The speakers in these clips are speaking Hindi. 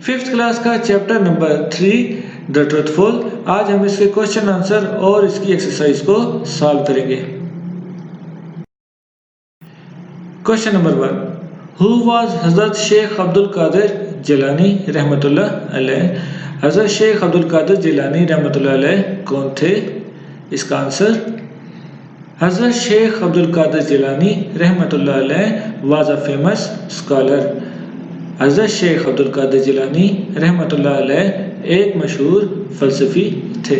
फिफ्थ क्लास का चैप्टर नंबर 3 द ट्रूथफुल। आज हम इसके क्वेश्चन आंसर और इसकी एक्सरसाइज को सॉल्व करेंगे। क्वेश्चन नंबर 1, हु वाज हजरत शेख अब्दुल कादिर जिलानी रहमतुल्लाह अलैह। हजरत शेख अब्दुल कादिर जिलानी रहमतुल्लाह अलैह कौन थे? इसका आंसर, हजरत शेख अब्दुल कादिर जिलानी रहमतुल्लाह अलैह वाज अ फेमस स्कॉलर। हजरत शेख अब्दुल कादिर जिलानी रहमतुल्लाह अलैह एक मशहूर फलसफी थे।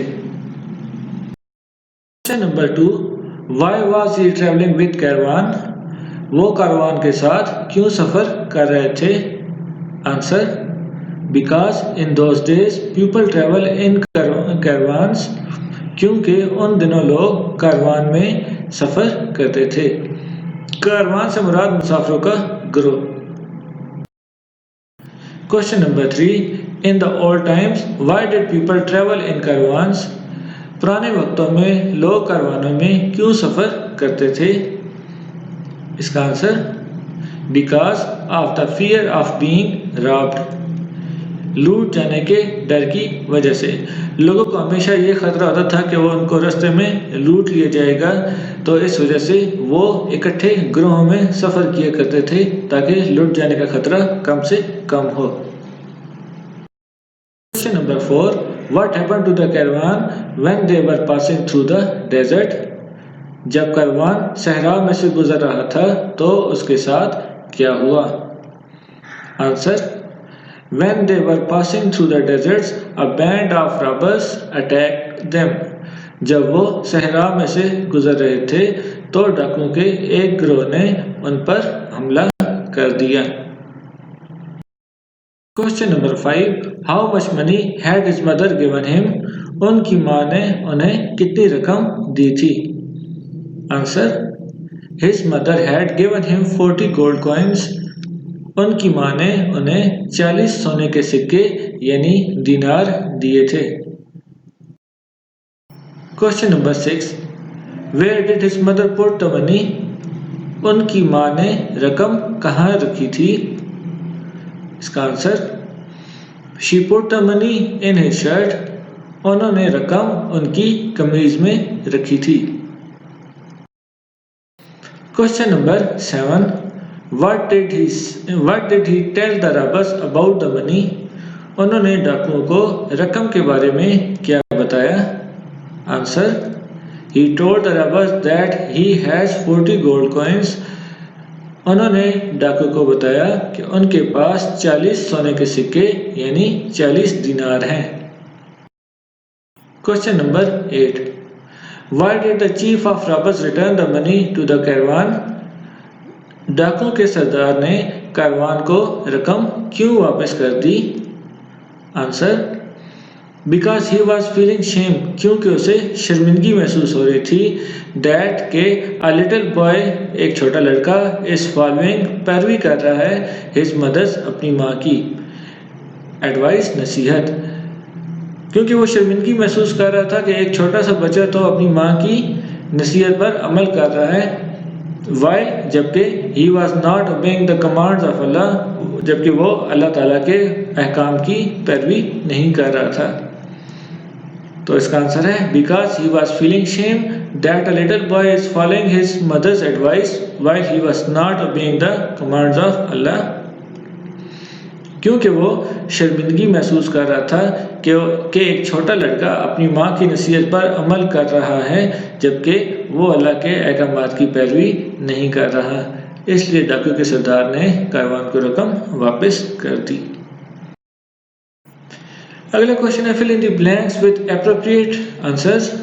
Question number 2, why was he travelling with caravan. वो कारवान के साथ क्यों सफ़र कर रहे थे? Answer, because in those days people travel in caravans. क्योंकि उन दिनों लोग कारवान में सफ़र करते थे। कारवान से मुराद मुसाफिरों का गिरोह। Question number 3, in the old times why did people travel in caravans. पुराने वक्तों में लोग कारवानों में क्यों सफ़र करते थे? इसका answer, because of the fear of being robbed. लूट जाने के डर की वजह से। लोगों को हमेशा ये खतरा होता था कि वो उनको रास्ते में लूट लिया जाएगा, तो इस वजह से वो इकट्ठे ग्रोहों में सफ़र किया करते थे ताकि लूट जाने का खतरा कम से कम हो। Question number 4, what happened to the caravan when they were passing through the desert. जब कारवान सहरा में से गुजर रहा था तो उसके साथ क्या हुआ? Answer, when they were passing through the deserts a band of robbers attacked them। जब वो सहरा में से गुजर रहे थे तो डाकुओं के एक गिरोह ने उन पर हमला कर दिया। Question number 5, how much money had his mother given him. उनकी माँ ने उन्हें कितनी रकम दी थी? Answer, his mother had given him 40 gold coins. उनकी माँ ने उन्हें 40 सोने के सिक्के यानी दिनार दिए थे। Question number 6, where did his mother put the money. उनकी माँ ने रकम कहाँ रखी थी? इसका answer, she put the money in his shirt. उन्होंने रकम उनकी कमीज में रखी थी। Question number 7, What did he tell the robbers about the money? उन्होंने डाकुओं को रकम के बारे में क्या बताया? Answer, he told the robbers that he has 40 gold coins। उन्होंने डाकुओं को बताया कि उनके पास 40 सोने के सिक्के यानी 40 दिनार हैं। Question number 8, Why did the chief of robbers return the money to the caravan? डाकुओं के सरदार ने कारवान को रकम क्यों वापस कर दी? Answer, because he was feeling shame. क्योंकि उसे शर्मिंदगी महसूस हो रही थी। दैट के अ लिटिल बॉय एक छोटा लड़का इज फॉलोइंग पैरवी कर रहा है हिज मदर्स अपनी माँ की एडवाइस नसीहत। क्योंकि वो शर्मिंदगी महसूस कर रहा था कि एक छोटा सा बच्चा तो अपनी माँ की नसीहत पर अमल कर रहा है, वाइल जबकि he was not obeying the commands of Allah, जबकि वो अल्लाह ताला के अहकाम की पैरवी नहीं कर रहा था। तो इसका आंसर है, because he was feeling shame that a little boy is following his mother's advice while he was not obeying the commands of Allah. क्योंकि वो शर्मिंदगी महसूस कर रहा था कि एक छोटा लड़का अपनी माँ की नसीहत पर अमल कर रहा है, जबकि वो अल्लाह के अहकामात की पैरवी नहीं कर रहा। इसलिए डाकू के सरदार ने कारवान को रकम वापस कर दी। अगला क्वेश्चन है, fill in the blanks with appropriate answers.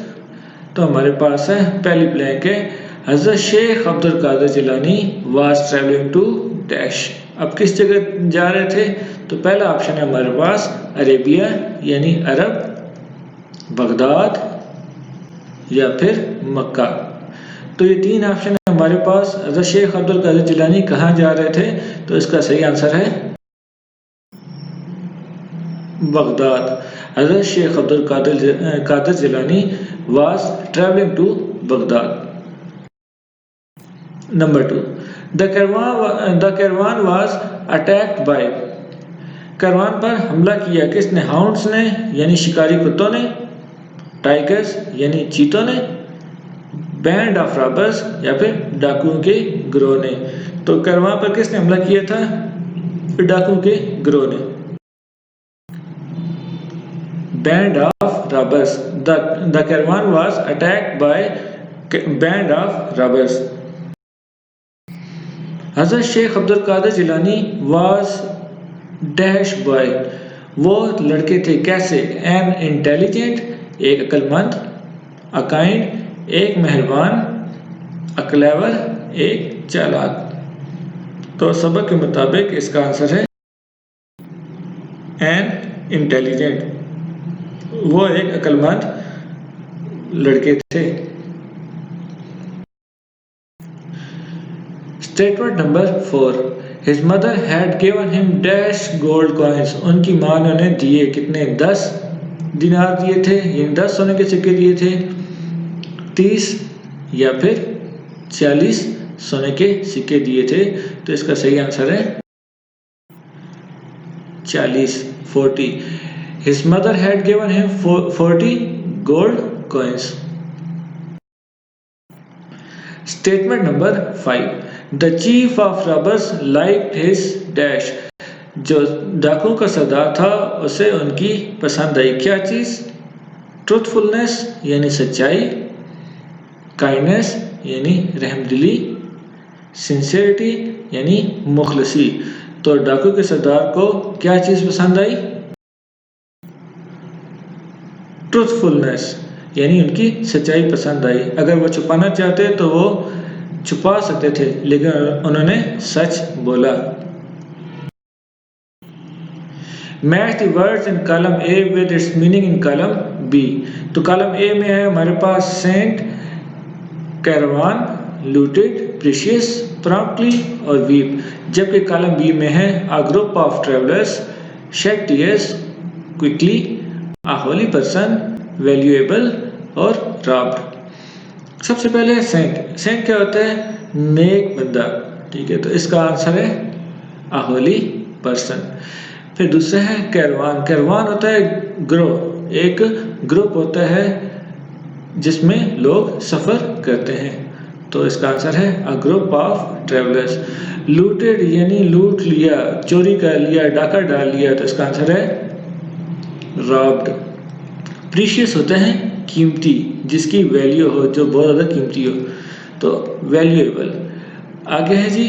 तो हमारे पास है पहली ब्लैंक है, Hazrat Sheikh Abdul Qadir Jilani was travelling to dash. अब किस जगह जा रहे थे? तो पहला ऑप्शन है हमारे पास अरेबिया यानी अरब, बगदाद या फिर मक्का। तो ये तीन ऑप्शन है हमारे पास। हजरत शेख अब्दुल कादिर जिलानी कहाँ जा रहे थे? तो इसका सही आंसर है Baghdad. Hazrat Sheikh Abdul Qadir Jilani was travelling to Baghdad. Number 2, the caravan was attacked by। कारवान पर हमला किया किसने? हाउंड्स ने यानी शिकारी कुत्तों ने, टाइगर्स यानी चीतों ने, बैंड ऑफ रॉबर्स या फिर डाकुओं के गिरोह ने। तो कारवान पर किसने हमला किया था? डाकुओं के गिरोह ने। Band of robbers, the caravan was attacked by band of robbers. Hazrat Sheikh Abdul Qadir Jilani was dash boy, वो लड़के थे कैसे? एन इंटेलिजेंट, एक अक्लमंद, अ काइंड, एक मेहरबान, अ क्लेवर, एक चालाक। तो सबक के मुताबिक इसका आंसर है एन इंटेलिजेंट, वो एक अक्लमंद लड़के थे। Statement number 4, His mother had given him dash gold coins, उनकी माँ ने उन्हें दिए कितने? 10 दिनार दिए थे, यानी 10 सोने के सिक्के दिए थे, 30 या फिर 40 सोने के सिक्के दिए थे। तो इसका सही आंसर है 40। His mother had given him 40 gold coins. Statement number 5, The chief of robbers liked his dash, जो डाकुओं का सरदार था उसे उनकी पसंद आई क्या चीज़? ट्रूथफुलनेस यानी सच्चाई, काइंडनेस यानी रहमदिली, सिंसियरिटी यानी मुखलसी। तो डाकू के सरदार को क्या चीज़ पसंद आई? ट्रूथफुलनेस यानी उनकी सच्चाई पसंद आई। अगर वो छुपाना चाहते तो वो छुपा सकते थे, लेकिन उन्होंने सच बोला। Match the words in column A with its meaning in column B. तो कॉलम ए में है हमारे पास saint, caravan, looted, precious, promptly और वीप, जबकि कॉलम बी में है a group of travellers, shed tears, quickly, a holy person, valuable और रॉब्ड। सबसे पहले सेंट, सेंट क्या होता है? नेक बंदा, ठीक है, तो इसका आंसर है अ होली पर्सन। फिर दूसरा है कैरवान, कैरवान होता है ग्रोह, एक ग्रुप होता है जिसमें लोग सफ़र करते हैं, तो इसका आंसर है a group of travellers. Looted यानी लूट लिया, चोरी कर लिया, डाका डाल लिया, तो इसका आंसर है रॉब्ड। प्रीशियस होते हैं कीमती, जिसकी वैल्यू हो, जो बहुत ज़्यादा कीमती हो, तो वैल्यूएबल। आगे है जी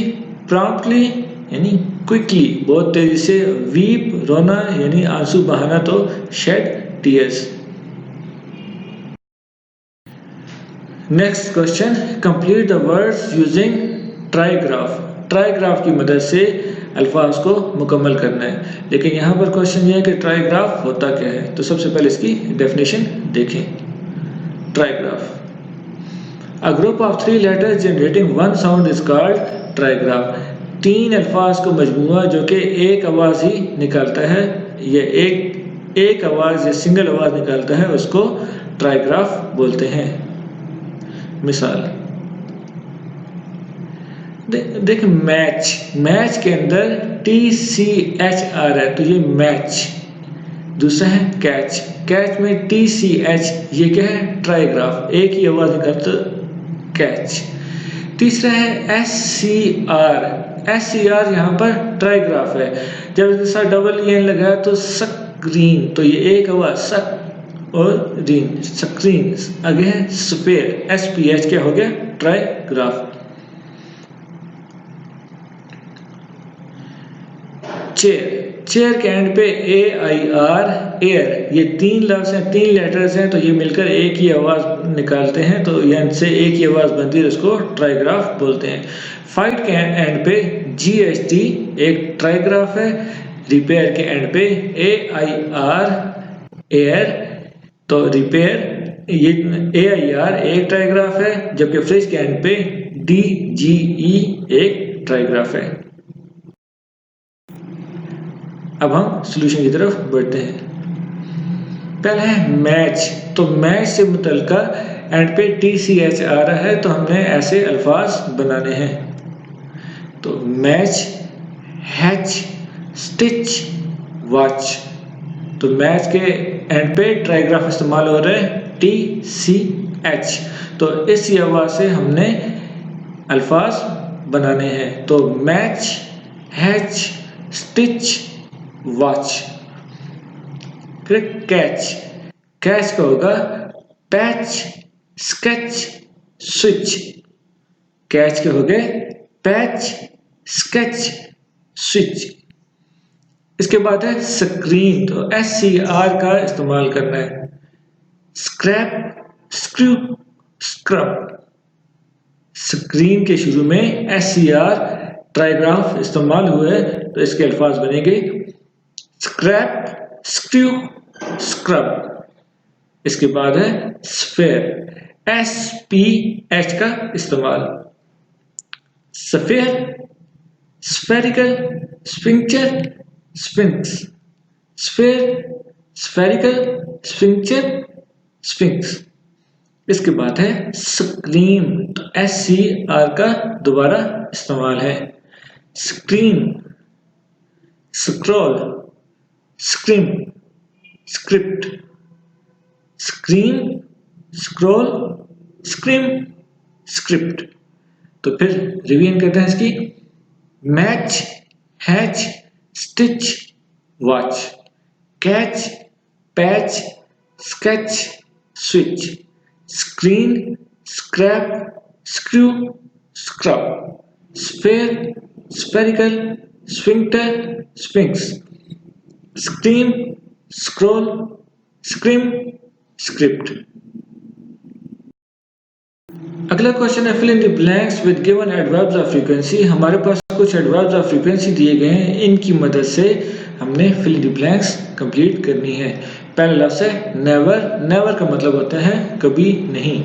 प्रॉम्प्टली यानी क्विकली, बहुत तेजी से, वीप रोना यानी आंसू बहाना, तो shed tears. Next question, complete the words using trigraph. Trigraph की मदद से अल्फाज को मुकम्मल करना है, लेकिन यहाँ पर क्वेश्चन ये है कि ट्राईग्राफ होता क्या है। तो सबसे पहले इसकी डेफिनेशन देखें। Trigraph, a group of 3 letters generating 1 sound is called trigraph. 3 अल्फाज को मजमूआ जो कि एक आवाज़ ही निकालता है, ये एक आवाज़ या सिंगल आवाज़ निकालता है, उसको ट्राईग्राफ बोलते हैं। मिसाल देख, मैच, मैच के अंदर TCH आ रहा है, तो ये मैच। दूसरा है कैच, कैच में TCH, ये क्या है? ट्राईग्राफ, एक ही आवाज़ निकालता, कैच। तीसरा है SCR, SCR यहाँ पर ट्राईग्राफ है, जब इसके साथ डबल एन लगाया तो सक्रीन, तो ये एक आवाज़ सक और रीन, सक्रीन। आगे है स्पेयर, SPH, क्या हो गया? ट्राईग्राफ। चेयर, चेयर के एंड पे AIR, एयर, ये 3 लफ्ज़ हैं, 3 लेटर्स हैं, तो ये मिलकर एक ही आवाज़ निकालते हैं, तो यहाँ से एक ही आवाज़ बनती है, उसको ट्राईग्राफ बोलते हैं। फाइट के एंड पे GST एक ट्राईग्राफ है, रिपेयर के एंड पे AIR, एयर, तो रिपेयर, ये AIR एक ट्राईग्राफ है, जबकि फ्रिज के एंड पे DGE एक ट्राईग्राफ है। अब हम सॉल्यूशन की तरफ बढ़ते हैं। पहला है मैच, तो मैच से मुतल्लिका एंड पे TCH आ रहा है, तो हमने ऐसे अल्फाज बनाने हैं। तो मैच, हैच, स्टिच, वॉच। तो मैच के एंड पे ट्राइग्राफ इस्तेमाल हो रहा है TCH। तो इस आवाज से हमने अल्फाज बनाने हैं। तो मैच, हैच, स्टिच, वॉच। फिर कैच, कैच का होगा पैच, स्केच, स्विच। कैच के हो गए पैच, स्केच, स्विच। इसके बाद है स्क्रीन। तो SCR का इस्तेमाल करना है। Scrap, screw, scrub. स्क्रीन के शुरू में SCR ट्राइग्राफ इस्तेमाल हुए तो इसके अल्फाज बनेंगे स्क्रैप, स्क्रू, स्क्रब। इसके बाद है स्फेयर, SPH का इस्तेमाल। Sphere, spherical, sphincter, sphinx. Sphere, spherical, sphincter, sphinx. इसके बाद है स्क्रीन। तो SCR का दोबारा इस्तेमाल है। Screen, scroll, scream, script. Screen, scroll, scream, script. तो फिर रिवीजन करते हैं इसकी। Match, hatch, stitch, watch. Catch, patch, sketch, switch. Screen, scrap, screw, scrub. Sphere, spherical, sphincter, sphinx. Screen, scroll, scream, script. अगला क्वेश्चन है fill in the blanks with given adverbs of frequency. हमारे पास कुछ एडवर्ब्स ऑफ फ्रीक्वेंसी दिए गए हैं, इनकी मदद से हमने fill in the blanks complete करनी है। पहला लफ्ज़ है नेवर। नेवर का मतलब होता है कभी नहीं।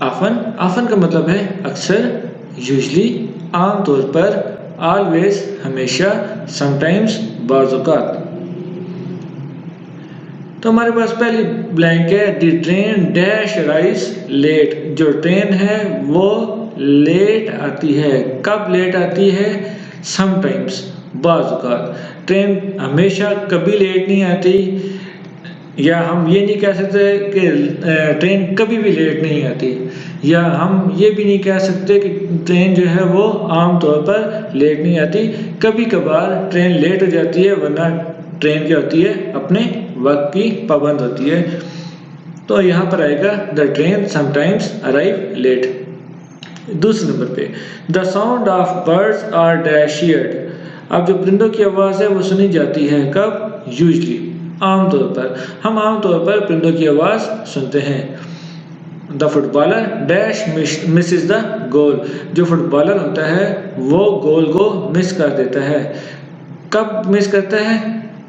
ऑफन, ऑफन का मतलब है अक्सर, यूजुअली, आमतौर पर, ऑलवेज हमेशा, समटाइम्स बाज़ औक़ात। तो हमारे पास पहली ब्लैंक है the train dash arrives late. जो ट्रेन है वो लेट आती है। कब लेट आती है? समटाइम्स, बाज़ औक़ात। ट्रेन हमेशा कभी लेट नहीं आती, या हम ये नहीं कह सकते कि ट्रेन कभी भी लेट नहीं आती, या हम ये भी नहीं कह सकते कि ट्रेन जो है वो आम तौर पर लेट नहीं आती। कभी कभार ट्रेन लेट हो जाती है, वरना ट्रेन क्या होती है, अपने वक्त की पाबंद होती है। तो यहाँ पर आएगा the train sometimes arrive late. दूसरे नंबर पे the sound of birds are dash heard. अब जो परिंदों की आवाज़ है वो सुनी जाती है कब? यूजली, आमतौर पर। हम आमतौर पर परिंदों की आवाज़ सुनते हैं। The footballer dash Mrs the गोल। जो फुटबॉलर होता है वो गोल को मिस कर देता है। कब मिस करता है?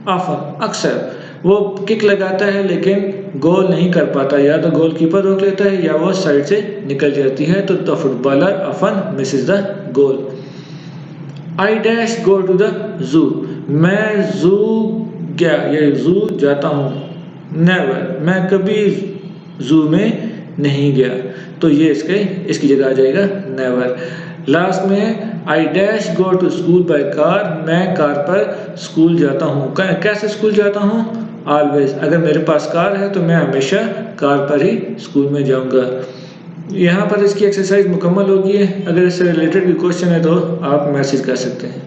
ऑफन, अक्सर। वो किक लगाता है लेकिन गोल नहीं कर पाता, या तो गोलकीपर रोक लेता है या वो साइड से निकल जाती है। तो the footballer often misses the goal. I dash go to the zoo. मैं जू गया, ये जू जाता हूँ। नेवर, मैं कभी जू में नहीं गया। तो ये इसकी जगह आ जाएगा नेवर। लास्ट में I dash go to school by car. मैं कार पर स्कूल जाता हूँ। कैसे स्कूल जाता हूँ? ऑलवेज। अगर मेरे पास कार है तो मैं हमेशा कार पर ही स्कूल में जाऊँगा। यहाँ पर इसकी एक्सरसाइज मुकम्मल होगी है। अगर इससे रिलेटेड कोई क्वेश्चन है तो आप मैसेज कर सकते हैं।